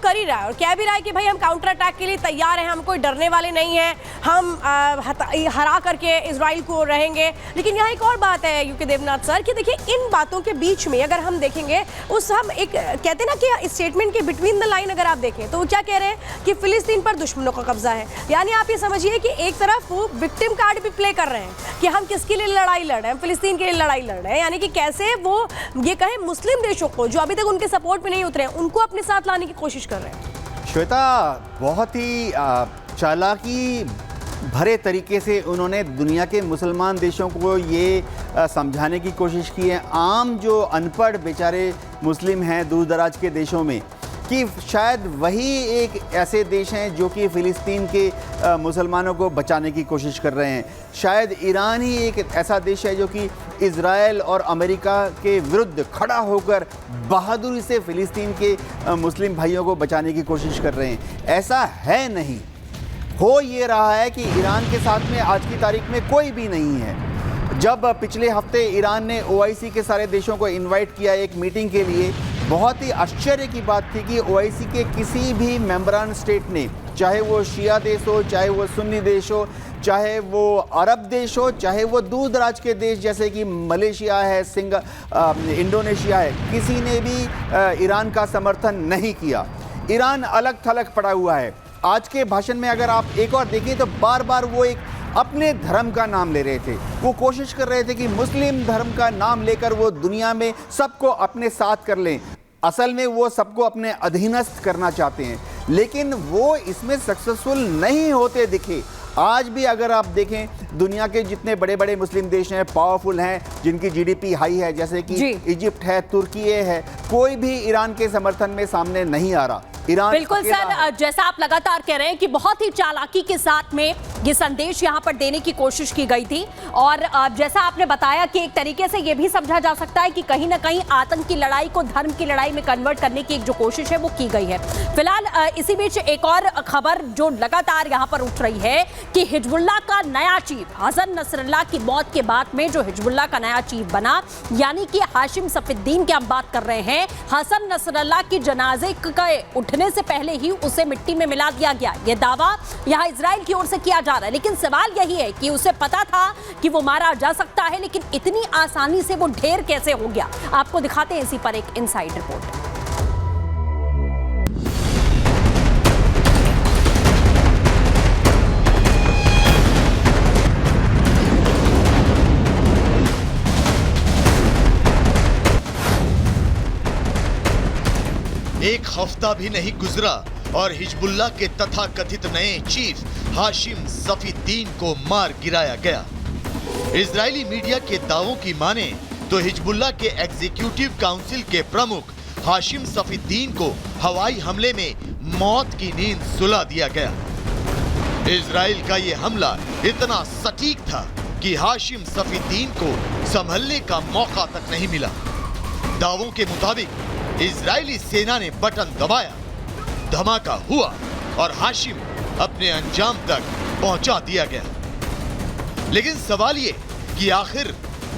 कर ही रहा है और कह भी रहा है कि भाई हम काउंटर अटैक के लिए तैयार हैं, हम कोई डरने वाले नहीं हैं, हम हरा करके इजराइल को रहेंगे। लेकिन यहाँ एक और बात है यूके देवनाथ सर कि देखिए इन बातों के बीच में अगर हम देखेंगे उस हम एक कहते हैं ना कि स्टेटमेंट के बिटवीन द लाइन अगर आप देखें तो वो क्या कह रहे हैं कि फिलिस्तीन पर दुश्मनों का कब्जा है। यानी आप ये समझिए कि एक तरफ वो विक्टिम कार्ड भी प्ले कर रहे हैं कि हम किसके लिए लड़ाई लड़ रहे हैं, फिलिस्तीन के लिए लड़ाई लड़ रहे हैं। यानी कि कैसे वो ये कहें मुस्लिम देशों को जो अभी तक उनके सपोर्ट में नहीं उतरे हैं उनको अपने साथ लाने की कोशिश कर रहे हैं। श्वेता, बहुत ही चालाकी भरे तरीके से उन्होंने दुनिया के मुसलमान देशों को ये समझाने की कोशिश की है, आम जो अनपढ़ बेचारे मुस्लिम हैं दूर दराज के देशों में, कि शायद वही एक ऐसे देश हैं जो कि फ़िलिस्तीन के मुसलमानों को बचाने की कोशिश कर रहे हैं। शायद ईरान ही एक ऐसा देश है जो कि इज़राइल और अमेरिका के विरुद्ध खड़ा होकर बहादुरी से फ़िलिस्तीन के मुस्लिम भाइयों को बचाने की कोशिश कर रहे हैं। ऐसा है नहीं, हो ये रहा है कि ईरान के साथ में आज की तारीख में कोई भी नहीं है। जब पिछले हफ्ते ईरान ने OIC के सारे देशों को इनवाइट किया एक मीटिंग के लिए, बहुत ही आश्चर्य की बात थी कि OIC के किसी भी मेंबरान स्टेट ने, चाहे वो शिया देश हो, चाहे वो सुन्नी देश हो, चाहे वो अरब देश हो, चाहे वो दूर दराज के देश जैसे कि मलेशिया है, इंडोनेशिया है, किसी ने भी ईरान का समर्थन नहीं किया। ईरान अलग थलग पड़ा हुआ है। आज के भाषण में अगर आप एक और देखें तो बार बार वो एक अपने धर्म का नाम ले रहे थे। वो कोशिश कर रहे थे कि मुस्लिम धर्म का नाम लेकर वो दुनिया में सबको अपने साथ कर लें। असल में वो सबको अपने अधीनस्थ करना चाहते हैं, लेकिन वो इसमें सक्सेसफुल नहीं होते दिखे। आज भी अगर आप देखें दुनिया के जितने बड़े बड़े मुस्लिम देश हैं, पावरफुल हैं, जिनकी GDP हाई है, जैसे कि इजिप्ट है, तुर्की है, कोई भी ईरान के समर्थन में सामने नहीं आ रहा। बिल्कुल सर, जैसा आप लगातार कह रहे हैं कि बहुत ही चालाकी के साथ में ये संदेश यहाँ पर देने की कोशिश की गई थी और जैसा आपने बताया कि एक तरीके से ये भी समझा जा सकता है कि कहीं ना कहीं आतंक की लड़ाई को धर्म की लड़ाई में कन्वर्ट करने की एक जो कोशिश है वो की गई है। फिलहाल इसी बीच एक और खबर जो लगातार यहाँ पर उठ रही है कि हिजबुल्लाह का नया चीफ हसन नसरल्लाह की मौत के बाद में जो हिजबुल्लाह का नया चीफ बना, यानी कि हाशिम सफीद्दीन की हम बात कर रहे हैं, हसन नसरल्लाह की जनाजे के उठने से पहले ही उसे मिट्टी में मिला दिया गया। यह दावा यहां इजराइल की ओर से किया जा रहा है, लेकिन सवाल यही है कि उसे पता था कि वो मारा जा सकता है, लेकिन इतनी आसानी से वो ढेर कैसे हो गया। आपको दिखाते हैं इसी पर एक इनसाइड रिपोर्ट। एक हफ्ता भी नहीं गुजरा और हिजबुल्लाह के तथाकथित नए चीफ हाशिम सफीद्दीन को मार गिराया गया। इजरायली मीडिया के दावों की माने तो हिजबुल्लाह के एग्जीक्यूटिव काउंसिल के प्रमुख हाशिम सफीद्दीन को हवाई हमले में मौत की नींद सुला दिया गया। इजराइल का ये हमला इतना सटीक था कि हाशिम सफीद्दीन को संभलने का मौका तक नहीं मिला। दावों के मुताबिक इजरायली सेना ने बटन दबाया, धमाका हुआ और हाशिम अपने अंजाम तक पहुंचा दिया गया। लेकिन सवाल ये कि आखिर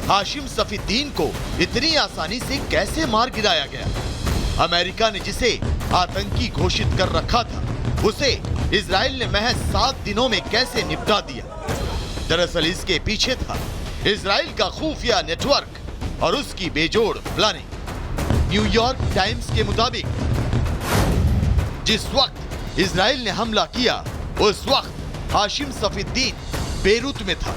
हाशिम सफीद्दीन को इतनी आसानी से कैसे मार गिराया गया। अमेरिका ने जिसे आतंकी घोषित कर रखा था, उसे इजराइल ने महज 7 दिनों में कैसे निपटा दिया। दरअसल इसके पीछे था इजराइल का खुफिया नेटवर्क और उसकी बेजोड़ प्लानिंग। न्यूयॉर्क टाइम्स के मुताबिक जिस वक्त इजराइल ने हमला किया उस वक्त हाशिम सफीद्दीन बेरूत में था।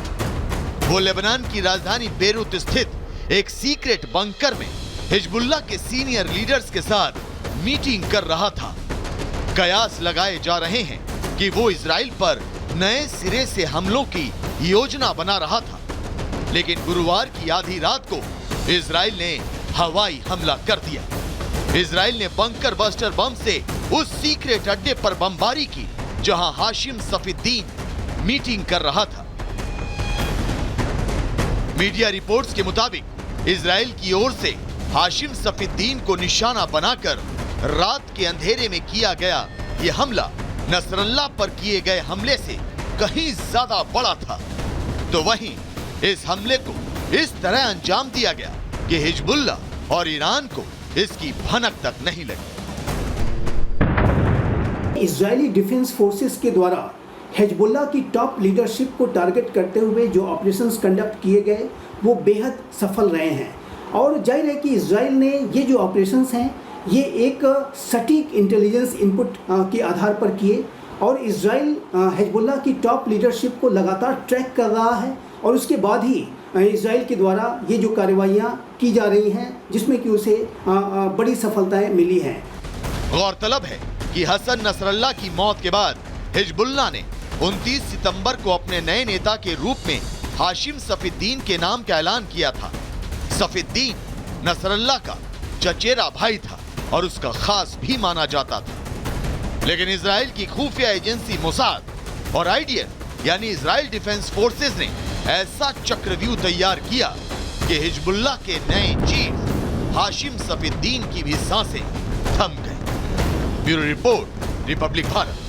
वो लेबनान की राजधानी बेरूत स्थित एक सीक्रेट बंकर में हिजबुल्लाह के सीनियर लीडर्स के साथ मीटिंग कर रहा था। कयास लगाए जा रहे हैं कि वो इजराइल पर नए सिरे से हमलों की योजना बना रहा था। लेकिन गुरुवार की आधी रात को इजराइल ने हवाई हमला कर दिया। इजराइल ने बंकर बस्टर बम से उस सीक्रेट अड्डे पर बमबारी की जहां हाशिम सफीद्दीन मीटिंग कर रहा था। मीडिया रिपोर्ट्स के मुताबिक इजराइल की ओर से हाशिम सफीद्दीन को निशाना बनाकर रात के अंधेरे में किया गया यह हमला नसरल्लाह पर किए गए हमले से कहीं ज्यादा बड़ा था। तो वहीं इस हमले को इस तरह अंजाम दिया गया कि हिजबुल्लाह और ईरान को इसकी भनक तक नहीं लगी। इजरायली डिफेंस फोर्सेस के द्वारा हिजबुल्लाह की टॉप लीडरशिप को टारगेट करते हुए जो ऑपरेशंस कंडक्ट किए गए वो बेहद सफल रहे हैं और जाहिर है कि इजराइल ने ये जो ऑपरेशंस हैं ये एक सटीक इंटेलिजेंस इनपुट के आधार पर किए और इजराइल हिजबुल्लाह की टॉप लीडरशिप को लगातार ट्रैक कर रहा है और उसके बाद ही इजराइल के द्वारा ये जो कार्रवाइयाँ की जा रही हैं जिसमें कि उसे बड़ी सफलताएं मिली हैं। गौरतलब है कि हसन नसरल्लाह की मौत के बाद हिजबुल्लाह ने 29 सितंबर को अपने नए नेता के रूप में हाशिम सफीद्दीन के नाम का ऐलान किया था। सफीद्दीन नसरल्लाह का चचेरा भाई था और उसका खास भी माना जाता था, लेकिन इजराइल की खुफिया एजेंसी मोसाद और आईडीएफ यानी इजराइल डिफेंस फोर्सेस ने ऐसा चक्रव्यूह तैयार किया कि हिजबुल्लाह के नए चीफ हाशिम सफीद्दीन की भी सांसें थम गई। Bureau report, Republic Bharat.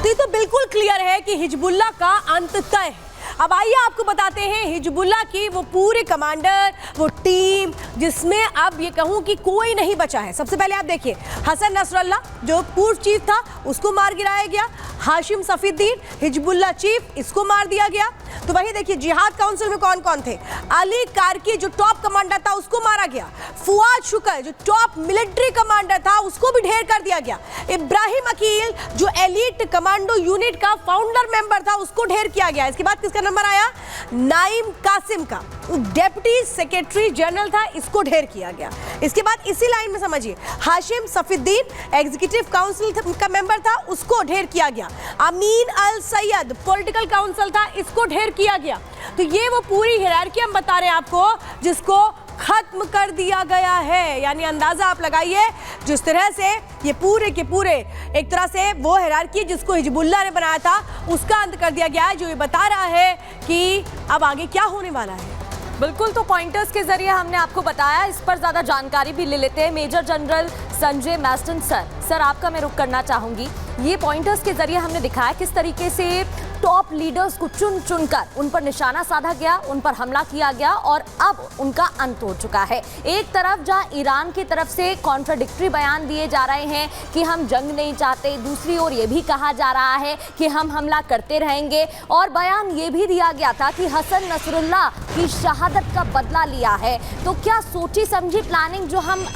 तो ये तो बिल्कुल क्लियर है कि हिजबुल्लाह का अंत तय है। अब आइए आपको बताते हैं हिजबुल्लाह की वो पूरे कमांडर, वो टीम जिसमें अब ये कहूं कि कोई नहीं बचा है। सबसे पहले आप देखिए, हसन नसरल्लाह जो पूर्व चीफ था उसको मार गिराया गया, हाशिम सफीद्दीन हिजबुल्लाह चीफ इसको मार दिया गया। तो वही देखिए जिहाद काउंसिल में कौन कौन थे, अली कारकी जो टॉप कमांडर था उसको मारा गया, फुआद शुक्र जो टॉप मिलिट्री कमांडर था उसको भी ढेर कर दिया गया, इब्राहिम अकील जो एलीट कमांडो यूनिट का फाउंडर मेंबर था उसको ढेर किया गया। इसके बाद किसका नंबर आया, नाइम कासिम का डेप्यूटी सेक्रेटरी जनरल था, इसको ढेर किया गया। इसके बाद इसी लाइन में समझिए, हाशिम सफीद्दीन एग्जीक्यूटिव काउंसिल का मेंबर था उसको ढेर किया गया, अमीन अल सैयद पॉलिटिकल काउंसिल था इसको ढेर किया गया। तो ये वो पूरी हायरार्की हम बता रहे हैं आपको जिसको खत्म कर दिया गया है। यानी अंदाजा आप लगाइए जिस तरह से ये पूरे के पूरे एक तरह से वो हायरार्की जिसको हिजबुल्लाह ने बनाया था उसका अंत कर दिया गया है, जो ये बता रहा है कि अब आगे क्या होने वाला है। बिल्कुल, तो पॉइंटर्स के जरिए हमने आपको बताया, इस पर ज्यादा जानकारी भी ले लेते हैं। मेजर जनरल संजय मैस्टन सर आपका मैं रुख करना चाहूंगी। ये पॉइंटर्स के जरिए हमने दिखाया किस तरीके से टॉप लीडर्स को चुन चुनकर उन पर निशाना साधा गया, उन पर हमला किया गया और अब उनका अंत हो चुका है। एक तरफ जहां ईरान की तरफ से कॉन्ट्राडिक्टरी बयान दिए जा रहे हैं कि हम जंग नहीं चाहते, दूसरी ओर ये भी कहा जा रहा है कि हम हमला करते रहेंगे और बयान ये भी दिया गया था कि हसन नसरुल्लाह की शहादत का बदला लिया है। तो क्या सोची समझी प्लानिंग जो हम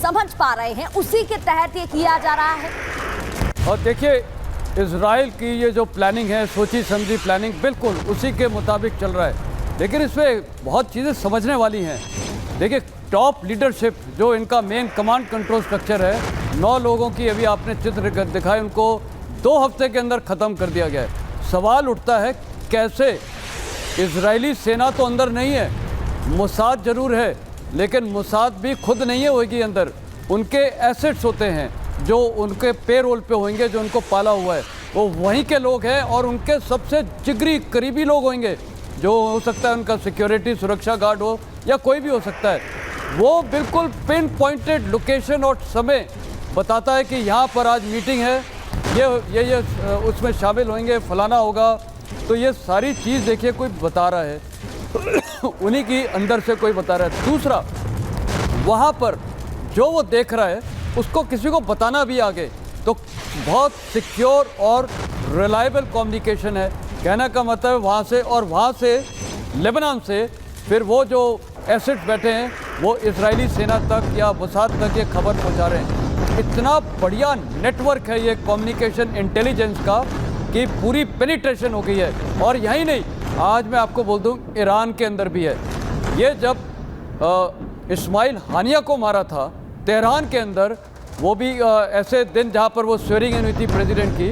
समझ पा रहे हैं उसी के तहत ये किया जा रहा है? और देखिए इजराइल की ये जो प्लानिंग है, सोची समझी प्लानिंग, बिल्कुल उसी के मुताबिक चल रहा है, लेकिन इसमें बहुत चीज़ें समझने वाली हैं। देखिए टॉप लीडरशिप जो इनका मेन कमांड कंट्रोल स्ट्रक्चर है, 9 लोगों की अभी आपने चित्र दिखाए, उनको 2 हफ्ते के अंदर ख़त्म कर दिया गया है। सवाल उठता है कैसे? इजरायली सेना तो अंदर नहीं है, मोसाद ज़रूर है, लेकिन मोसाद भी खुद नहीं है होगी अंदर, उनके एसेट्स होते हैं जो उनके पेरोल पे होंगे, जो उनको पाला हुआ है वो वहीं के लोग हैं और उनके सबसे जिगरी करीबी लोग होंगे, जो हो सकता है उनका सिक्योरिटी सुरक्षा गार्ड हो या कोई भी हो सकता है। वो बिल्कुल पिन पॉइंटेड लोकेशन और समय बताता है कि यहाँ पर आज मीटिंग है, ये उसमें शामिल होंगे, फलाना होगा। तो ये सारी चीज़ देखिए कोई बता रहा है उन्हीं की अंदर से कोई बता रहा है। दूसरा, वहाँ पर जो वो देख रहा है उसको किसी को बताना भी आगे, तो बहुत सिक्योर और रिलायबल कम्युनिकेशन है। कहने का मतलब वहाँ से, और वहाँ से लेबनान से फिर वो जो एसेट्स बैठे हैं वो इजरायली सेना तक या मोसाद तक ये खबर पहुँचा रहे हैं। इतना बढ़िया नेटवर्क है ये कम्युनिकेशन इंटेलिजेंस का कि पूरी पेनिट्रेशन हो गई है। और यही नहीं, आज मैं आपको बोल दूँ ईरान के अंदर भी है। ये जब इस्माइल हानिया को मारा था तेहरान के अंदर, वो भी ऐसे दिन जहाँ पर वो स्वेरिंग इन हुई थी प्रेसिडेंट की,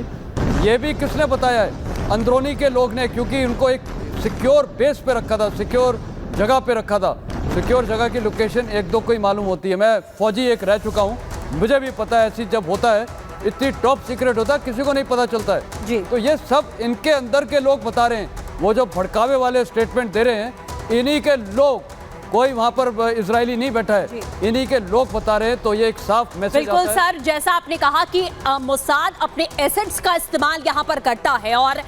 ये भी किसने बताया है? अंदरूनी के लोग ने, क्योंकि उनको एक सिक्योर बेस पे रखा था, सिक्योर जगह पे रखा था। सिक्योर जगह की लोकेशन 1-2 को ही मालूम होती है। मैं फौजी एक रह चुका हूँ, मुझे भी पता है ऐसी जब होता है इतनी टॉप सीक्रेट होता है किसी को नहीं पता चलता है जी। तो ये सब इनके अंदर के लोग बता रहे हैं। वो जो भड़कावे वाले स्टेटमेंट दे रहे हैं, इन्हीं के लोग कोई वहां पर इजरायली नहीं बैठा है, इन्हीं के लोग बता रहे हैं। तो ये एक साफ मैसेज बिल्कुल सर, जैसा आपने कहा कि मोसाद अपने एसेट्स का इस्तेमाल यहां पर करता है और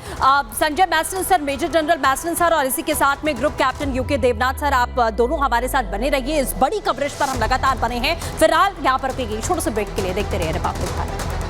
Sanjay Mason sir, major general Mason sir और इसी के साथ में group captain U K Devnath sir, आप दोनों हमारे साथ बने रहिए। इस बड़ी कवरेज पर हम लगातार बने हैं। फिलहाल यहां पर छोटे से ब्रेक के लिए देखते रहिए रिपब्लिक भारत।